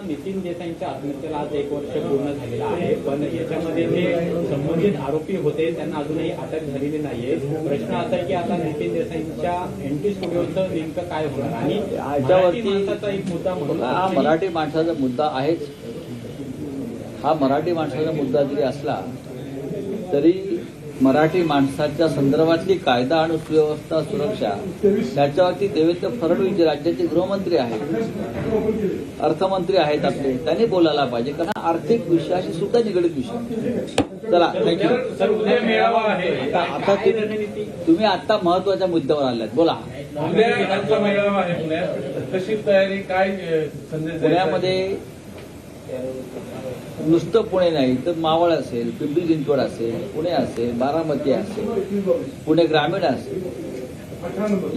नितीन देसाईंच्या आत्महत्येला आज 1 वर्ष पूर्ण झालेलं आहे, पण याच्यामध्ये जे संबंधित आरोपी होते त्यांना अजूनही अटक झालेली नाहीये. प्रश्न असा आहे की आता नितीन देसाईंच्या एनटी स्टुडिओचं नेमकं काय होणार आणि मराठी माणसाचा एक मुद्दा म्हणून हा मराठी माणसाचा मुद्दा आहेच. हा मराठी माणसाचा मुद्दा जरी असला तरी मराठी माणसाच्या संदर्भातली कायदा आणि सुव्यवस्था सुरक्षा त्याच्यावरती देवेंद्र फडणवीस जे राज्याचे गृहमंत्री आहेत, अर्थमंत्री आहेत आपले, त्यांनी बोलायला पाहिजे, कारण हा आर्थिक विषयाशी सुद्धा निगडीत विषय. चला थँक्यू. आता तुम्ही आता महत्वाच्या मुद्द्यावर आल्यात, बोला. कशी तयारी, काय संदेश पुण्यामध्ये नुसतं पुणे नाही तर मावळ असेल, पिंपरी चिंचवड असेल, पुणे असेल, बारामती असेल, पुणे ग्रामीण असेल,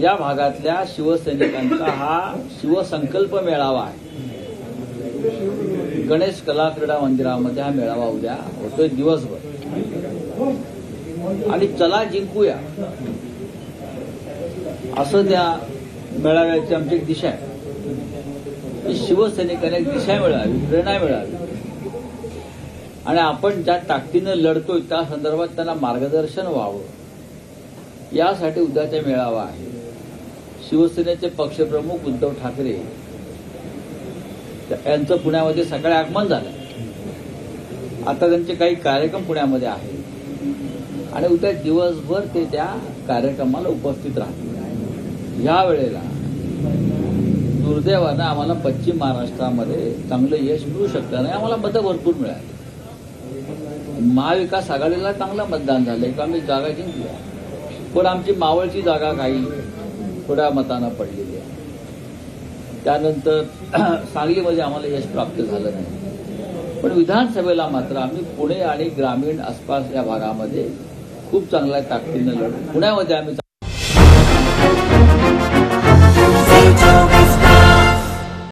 या भागातल्या शिवसैनिकांचा हा शिवसंकल्प मेळावा आहे. गणेश कला क्रीडा मंदिरामध्ये हा मेळावा उद्या होतोय दिवसभर. आणि चला जिंकूया असं त्या मेळाव्याची आमची एक दिशा आहे की शिवसैनिकांना एक दिशा मिळावी, प्रेरणा मिळावी आणि आपण ज्या ताकदीनं लढतोय त्या संदर्भात त्यांना मार्गदर्शन व्हावं, यासाठी उद्याचा मेळावा आहे. शिवसेनेचे पक्षप्रमुख उद्धव ठाकरे यांचं पुण्यामध्ये सकाळी आगमन झालं. आता त्यांचे काही कार्यक्रम पुण्यामध्ये आहेत आणि उद्या दिवसभर ते त्या कार्यक्रमाला उपस्थित राहतील. या वेळेला दुर्दैवानं आम्हाला पश्चिम महाराष्ट्रामध्ये चांगलं यश मिळू शकलं नाही. आम्हाला मतं भरपूर मिळाली. महाविकास आघाडीला चांगलं मतदान झालंय का, आम्ही जागा जिंकल्या, पण आमची मावळची जागा काही थोड्या मतानं पडलेली आहे. त्यानंतर सांगलीमध्ये आम्हाला यश प्राप्त झालं नाही, पण विधानसभेला मात्र आम्ही पुणे आणि ग्रामीण आसपास या भागामध्ये खूप चांगल्या ताकदीनं लढू. पुण्यामध्ये आम्ही